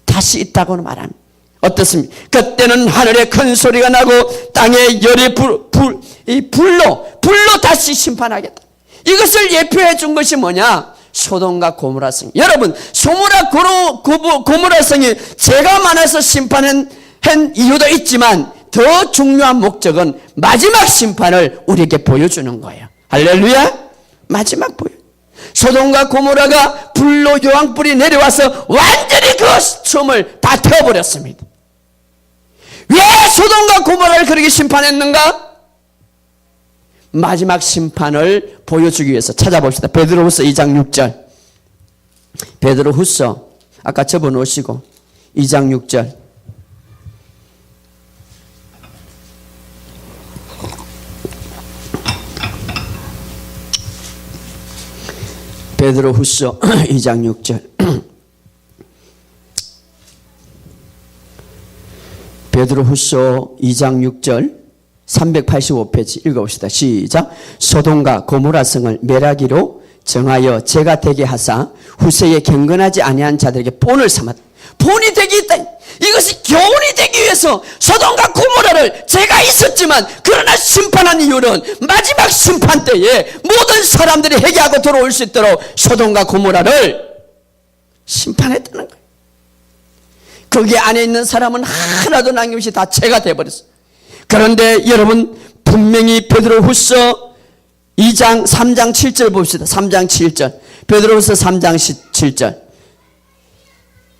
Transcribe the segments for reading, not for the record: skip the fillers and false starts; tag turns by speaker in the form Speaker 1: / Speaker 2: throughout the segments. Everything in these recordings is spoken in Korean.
Speaker 1: 다시 있다고 말합니다. 어떻습니까? 그때는 하늘에 큰 소리가 나고 땅에 열이 불로 다시 심판하겠다. 이것을 예표해 준 것이 뭐냐? 소돔과 고모라 성. 여러분, 고모라 성이 죄가 많아서 심판한 이유도 있지만 더 중요한 목적은 마지막 심판을 우리에게 보여주는 거예요. 할렐루야. 마지막 보여. 소돔과 고모라가 불로 요왕불이 내려와서 완전히 그 섬을 다 태워버렸습니다. 왜 소돔과 고모라를 그렇게 심판했는가? 마지막 심판을 보여주기 위해서. 찾아봅시다. 베드로후서 2장 6절. 베드로후서 아까 접어놓으시고 2장 6절. 베드로후서 2장 6절. 베드로후서 2장 6절 385페이지 읽어봅시다. 시작. 소돔과 고모라 성을 멸하기로 정하여 죄가 되게 하사 후세에 경건하지 아니한 자들에게 본을 삼았다. 본이 되기 있다. 이것이 교훈이 되기 위해서 소돔과 고모라를 죄가 있었지만 그러나 심판한 이유는 마지막 심판 때에 모든 사람들이 회개하고 돌아올 수 있도록 소돔과 고모라를 심판했다는 거예요. 거기 안에 있는 사람은 하나도 남김없이 다 죄가 되어버렸어요. 그런데 여러분, 분명히 베드로후서 2장 3장 7절 봅시다. 3장 7절. 베드로후서 3장 7절.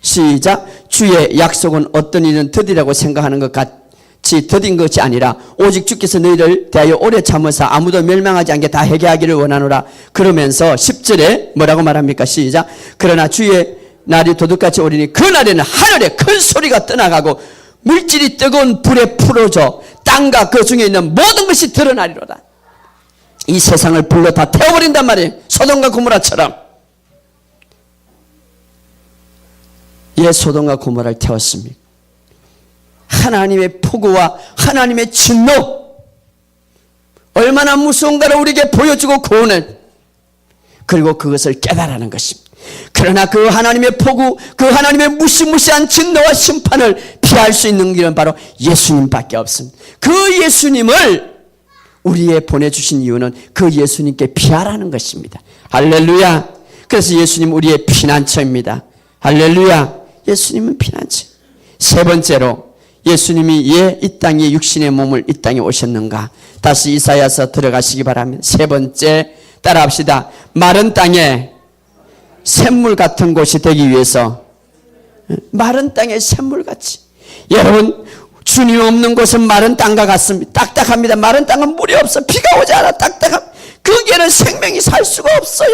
Speaker 1: 시작. 주의 약속은 어떤 일은 더디라고 생각하는 것 같이 더딘 것이 아니라 오직 주께서 너희를 대하여 오래 참으사 아무도 멸망하지 않게 다 회개하기를 원하노라. 그러면서 10절에 뭐라고 말합니까? 시작. 그러나 주의 날이 도둑같이 오리니 그 날에는 하늘에 큰 소리가 떠나가고 물질이 뜨거운 불에 풀어져 땅과 그 중에 있는 모든 것이 드러나리로다. 이 세상을 불로 다 태워버린단 말이에요. 소돔과 고모라처럼. 예, 소돔과 고모라를 태웠습니다. 하나님의 폭우와 하나님의 진노, 얼마나 무서운가를 우리에게 보여주고 구원을, 그리고 그것을 깨달아는 것입니다. 그러나 그 하나님의 폭우, 그 하나님의 무시무시한 진노와 심판을 피할 수 있는 길은 바로 예수님밖에 없습니다. 그 예수님을 우리에 보내주신 이유는 그 예수님께 피하라는 것입니다. 할렐루야. 그래서 예수님 우리의 피난처입니다. 할렐루야. 예수님은 피난처. 세 번째로 예수님이 왜 이 땅에 육신의 몸을 이 땅에 오셨는가? 다시 이사야서 들어가시기 바랍니다. 세 번째 따라합시다. 마른 땅에 샘물 같은 곳이 되기 위해서. 마른 땅에 샘물같이. 여러분, 주님 없는 곳은 마른 땅과 같습니다. 딱딱합니다. 마른 땅은 물이 없어. 비가 오지 않아. 딱딱함. 거기에는 생명이 살 수가 없어요.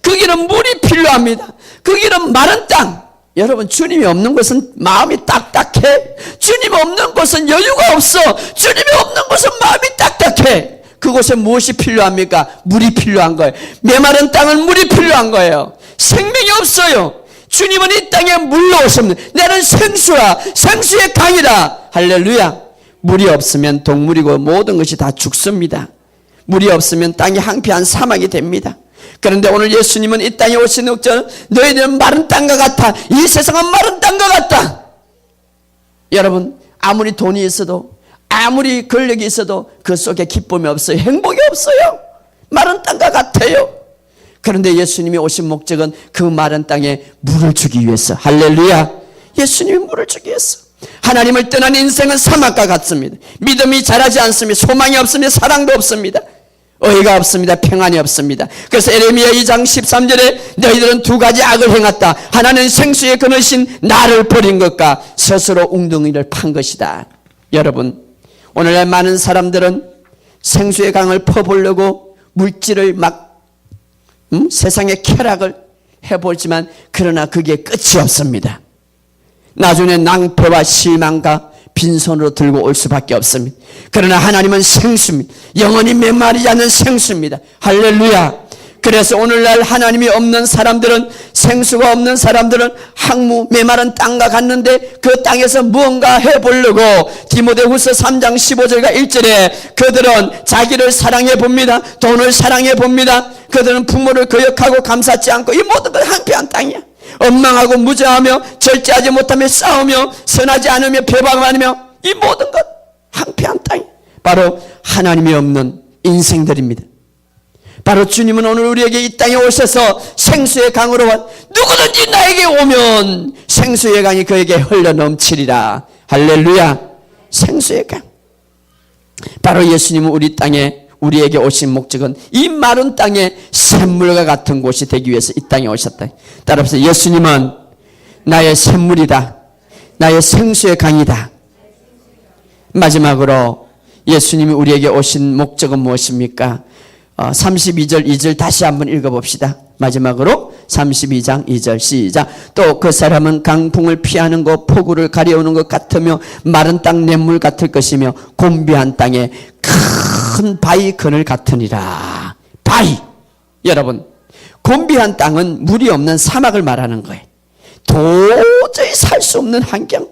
Speaker 1: 거기는 물이 필요합니다. 거기는 마른 땅. 여러분, 주님이 없는 곳은 마음이 딱딱해. 주님 없는 곳은 여유가 없어. 주님이 없는 곳은 마음이 딱딱해. 그곳에 무엇이 필요합니까? 물이 필요한 거예요. 메마른 땅은 물이 필요한 거예요. 생명이 없어요. 주님은 이 땅에 물로 오십니다. 나는 생수라, 생수의 강이라. 할렐루야. 물이 없으면 동물이고 모든 것이 다 죽습니다. 물이 없으면 땅이 황폐한 사막이 됩니다. 그런데 오늘 예수님은 이 땅에 오신 흑전, 너희들은 마른 땅과 같아. 이 세상은 마른 땅과 같다. 여러분, 아무리 돈이 있어도, 아무리 권력이 있어도 그 속에 기쁨이 없어요. 행복이 없어요. 마른 땅과 같아요. 그런데 예수님이 오신 목적은 그 마른 땅에 물을 주기 위해서. 할렐루야. 예수님이 물을 주기 위해서. 하나님을 떠난 인생은 사막과 같습니다. 믿음이 자라지 않습니다. 소망이 없습니다. 사랑도 없습니다. 의가 없습니다. 평안이 없습니다. 그래서 에레미야 2장 13절에 너희들은 두 가지 악을 행했다. 하나는 생수의 그늘신 나를 버린 것과 스스로 웅덩이를 판 것이다. 여러분, 오늘날 많은 사람들은 생수의 강을 퍼보려고 물질을 막 세상의 쾌락을 해보지만 그러나 그게 끝이 없습니다. 나중에 낭패와 실망과 빈손으로 들고 올 수밖에 없습니다. 그러나 하나님은 생수입니다. 영원히 메마르지 않는 생수입니다. 할렐루야. 그래서 오늘날 하나님이 없는 사람들은, 생수가 없는 사람들은 항무 메마른 땅과 같는데 그 땅에서 무언가 해보려고 디모데후서 3장 15절과 1절에 그들은 자기를 사랑해 봅니다. 돈을 사랑해 봅니다. 그들은 부모를 거역하고 감사치 않고 이 모든 건 황폐한 땅이야. 엉망하고 무죄하며 절제하지 못하며 싸우며 선하지 않으며 배반하며 이 모든 것 황폐한 땅이 바로 하나님이 없는 인생들입니다. 바로 주님은 오늘 우리에게 이 땅에 오셔서 생수의 강으로 누구든지 나에게 오면 생수의 강이 그에게 흘러 넘치리라. 할렐루야. 생수의 강. 바로 예수님은 우리 땅에 우리에게 오신 목적은 이 마른 땅에 샘물과 같은 곳이 되기 위해서 이 땅에 오셨다. 따라서 예수님은 나의 샘물이다. 나의 생수의 강이다. 마지막으로 예수님이 우리에게 오신 목적은 무엇입니까? 32절 2절 다시 한번 읽어봅시다. 마지막으로 32장 2절 시작. 또 그 사람은 강풍을 피하는 것 폭우를 가려오는 것 같으며 마른 땅 냇물 같을 것이며 곤비한 땅에 큰 바위 그늘 같으니라. 바위. 여러분, 곤비한 땅은 물이 없는 사막을 말하는 거예요. 도저히 살 수 없는 환경.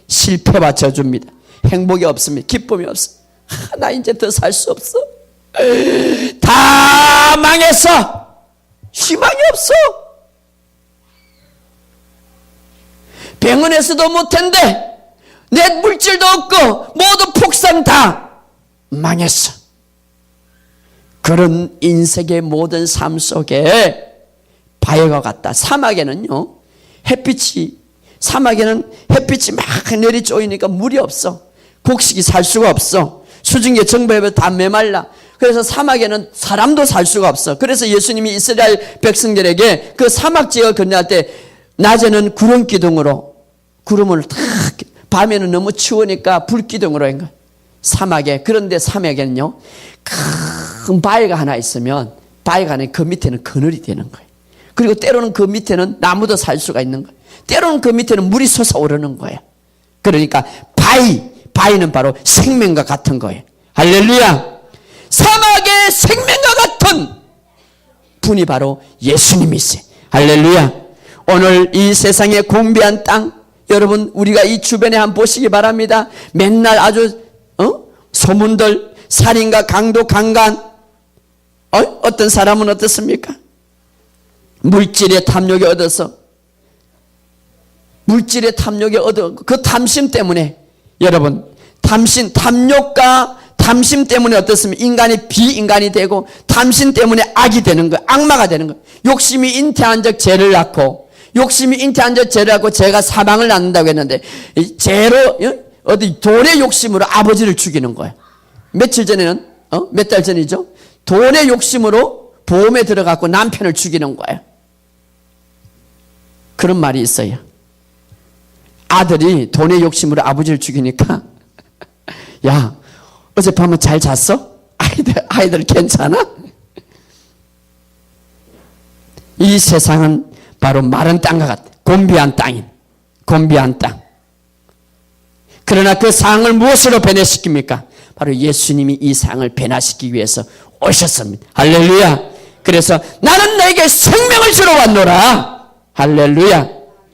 Speaker 1: 실패와 저주입니다. 행복이 없습니다. 기쁨이 없어. 나 이제 더 살 수 없어. 다 망했어. 희망이 없어. 병원에서도 못한대. 내 물질도 없고 모두 폭삭 다 망했어. 그런 인생의 모든 삶 속에 바위와 같다. 사막에는요, 사막에는 햇빛이 막 내리쪼이니까 물이 없어. 곡식이 살 수가 없어. 수증기 정부에 다 메말라. 그래서 사막에는 사람도 살 수가 없어. 그래서 예수님이 이스라엘 백성들에게 그 사막 지역을 건너갈 때 낮에는 구름 기둥으로 구름을 탁, 밤에는 너무 추우니까 불 기둥으로 한 거야. 사막에. 그런데 사막에는요, 큰 바위가 하나 있으면 바위가 하나 그 밑에는 그늘이 되는 거예요. 그리고 때로는 그 밑에는 나무도 살 수가 있는 거예요. 때로는 그 밑에는 물이 솟아오르는 거예요. 그러니까 바위는 바로 생명과 같은 거예요. 할렐루야. 사막의 생명과 같은 분이 바로 예수님이세요. 할렐루야. 오늘 이 세상의 공비한 땅, 여러분 우리가 이 주변에 한번 보시기 바랍니다. 맨날 아주 소문들, 살인과 강도, 강간, 어떤 사람은 어떻습니까? 물질의 탐욕에 얻어서 그 탐심 때문에, 여러분, 탐욕과 탐심 때문에 어떻습니까? 인간이 비인간이 되고 탐심 때문에 악이 되는 거예요. 악마가 되는 거예요. 욕심이 잉태한 적 죄를 낳고, 죄가 사망을 낳는다고 했는데, 죄로 어디 돈의 욕심으로 아버지를 죽이는 거예요. 며칠 전에는 몇 달 전이죠. 돈의 욕심으로 보험에 들어가고 남편을 죽이는 거예요. 그런 말이 있어요. 아들이 돈의 욕심으로 아버지를 죽이니까 야, 어젯밤은 잘 잤어? 아이들 괜찮아? 이 세상은 바로 마른 땅과 같아. 곤비한 땅. 그러나 그 상을 무엇으로 변화시킵니까? 바로 예수님이 이 상을 변화시키기 위해서 오셨습니다. 할렐루야. 그래서 나는 너에게 생명을 주러 왔노라. 할렐루야.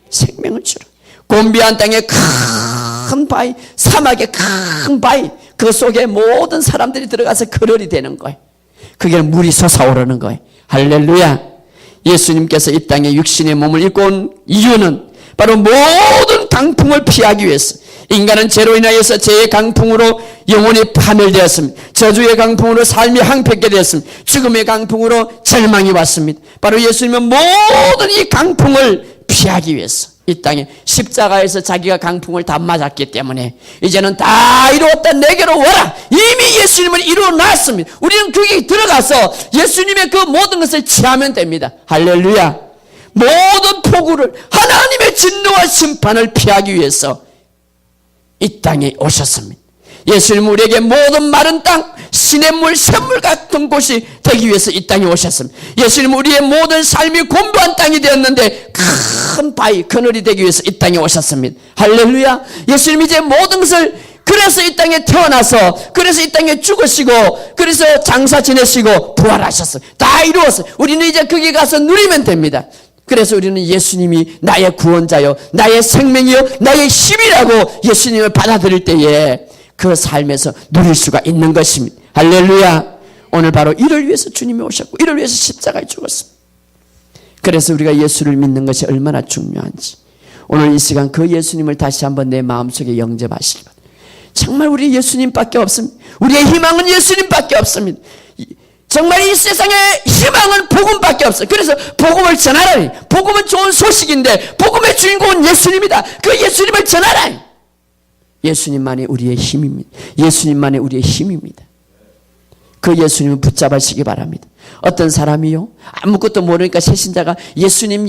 Speaker 1: 생명을 주러. 곤비한 땅에 큰 바위, 사막에 큰 바위, 그 속에 모든 사람들이 들어가서 그늘이 되는 거예요. 그게 물이 솟아오르는 거예요. 할렐루야. 예수님께서 이 땅에 육신의 몸을 입고 온 이유는 바로 모든 강풍을 피하기 위해서. 인간은 죄로 인하여서 죄의 강풍으로 영혼이 파멸되었습니다. 저주의 강풍으로 삶이 황폐하게 되었습니다. 죽음의 강풍으로 절망이 왔습니다. 바로 예수님은 모든 이 강풍을 피하기 위해서 이 땅에 십자가에서 자기가 강풍을 다 맞았기 때문에 이제는 다 이루었다, 내게로 와라. 이미 예수님은 이루어놨습니다. 우리는 거기 들어가서 예수님의 그 모든 것을 취하면 됩니다. 할렐루야. 모든 폭우를, 하나님의 진노와 심판을 피하기 위해서 이 땅에 오셨습니다. 예수님은 우리에게 모든 마른 땅, 시냇물, 샘물 같은 곳이 되기 위해서 이 땅에 오셨습니다. 예수님은 우리의 모든 삶이 곤고한 땅이 되었는데 큰 바위, 그늘이 되기 위해서 이 땅에 오셨습니다. 할렐루야. 예수님이 이제 모든 것을, 그래서 이 땅에 태어나서, 그래서 이 땅에 죽으시고, 그래서 장사 지내시고 부활하셨어요. 다 이루었어요. 우리는 이제 거기 가서 누리면 됩니다. 그래서 우리는 예수님이 나의 구원자요, 나의 생명이요, 나의 힘이라고 예수님을 받아들일 때에 그 삶에서 누릴 수가 있는 것입니다. 할렐루야. 오늘 바로 이를 위해서 주님이 오셨고 이를 위해서 십자가에 죽었습니다. 그래서 우리가 예수를 믿는 것이 얼마나 중요한지 오늘 이 시간 그 예수님을 다시 한번 내 마음속에 영접하시기 바랍니다. 정말 우리 예수님밖에 없습니다. 우리의 희망은 예수님밖에 없습니다. 정말 이 세상의 희망은 복음밖에 없어요. 그래서 복음을 전하라. 복음은 좋은 소식인데 복음의 주인공은 예수님이다. 그 예수님을 전하라. 예수님만이 우리의 힘입니다. 예수님만이 우리의 힘입니다. 그 예수님을 붙잡으시기 바랍니다. 어떤 사람이요? 아무것도 모르니까 새신자가 예수님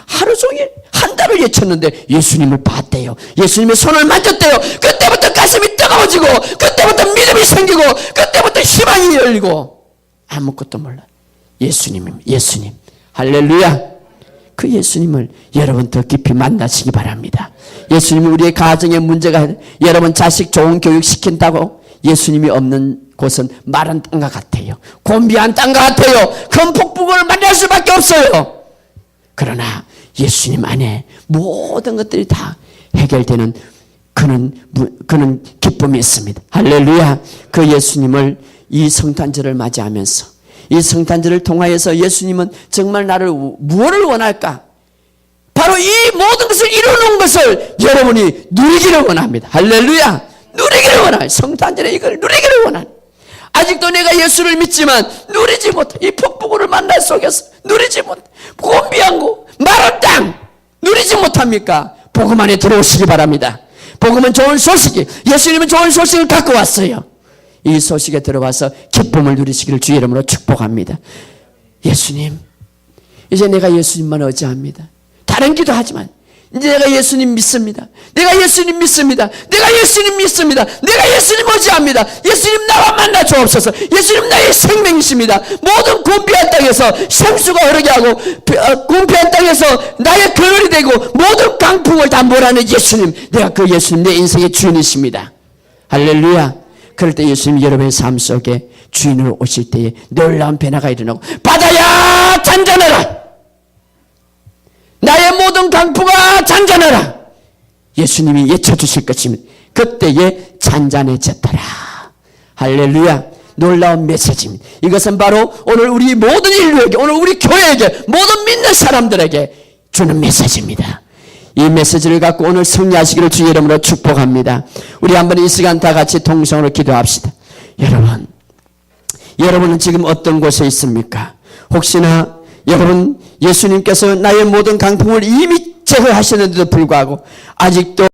Speaker 1: 하루 종일 한 달을 외쳤는데 예수님을 봤대요. 예수님의 손을 만졌대요. 그때부터 가슴이 뜨거워지고 그때부터 믿음이 생기고 그때부터 희망이 열리고 아무것도 몰라. 예수님 할렐루야. 그 예수님을 여러분 더 깊이 만나시기 바랍니다. 예수님이 우리의 가정에 문제가 여러분 자식 좋은 교육 시킨다고 예수님이 없는 곳은 마른 땅과 같아요. 곤비한 땅과 같아요. 큰 폭풍을 만날 수밖에 없어요. 그러나 예수님 안에 모든 것들이 다 해결되는 그는 기쁨이 있습니다. 할렐루야. 그 예수님을 이 성탄절을 맞이하면서 이 성탄절을 통하여서 예수님은 정말 나를 무엇을 원할까? 바로 이 모든 것을 이루는 것을 여러분이 누리기를 원합니다. 할렐루야. 누리기를 원할 성탄절에 이걸 누리기를 원할. 아직도 내가 예수를 믿지만 누리지 못해. 이 폭풍우를 만날 속에서 누리지 못해. 곤비한 곳 마른 땅 누리지 못합니까? 복음 안에 들어오시기 바랍니다. 복음은 좋은 소식이 예수님은 좋은 소식을 갖고 왔어요. 이 소식에 들어와서 기쁨을 누리시기를 주의 이름으로 축복합니다. 예수님 이제 내가 예수님만 의지합니다. 다른 기도하지만 이제 내가 예수님 믿습니다. 내가 예수님 믿습니다. 내가 예수님 믿습니다. 내가 예수님 의지합니다. 예수님 나와 만나 주옵소서. 예수님 나의 생명이십니다. 모든 곤비한 땅에서 생수가 흐르게 하고 곤비한 땅에서 나의 그늘이 되고 모든 강풍을 다 몰아내는 예수님. 내가 그 예수님 내 인생의 주인이십니다. 할렐루야. 그럴 때 예수님 여러분의 삶 속에 주인으로 오실 때에 놀라운 변화가 일어나고 바다야 잔잔해라. 나의 모든 강풍아 잔잔해라. 예수님이 외쳐주실 것입니다. 그때에 잔잔해졌더라. 할렐루야. 놀라운 메시지입니다. 이것은 바로 오늘 우리 모든 인류에게 오늘 우리 교회에게 모든 믿는 사람들에게 주는 메시지입니다. 이 메시지를 갖고 오늘 승리하시기를 주의 이름으로 축복합니다. 우리 한번 이 시간 다 같이 통성으로 기도합시다. 여러분은 지금 어떤 곳에 있습니까? 혹시나 여러분 예수님께서 나의 모든 강풍을 이미 제거하셨는데도 불구하고 아직도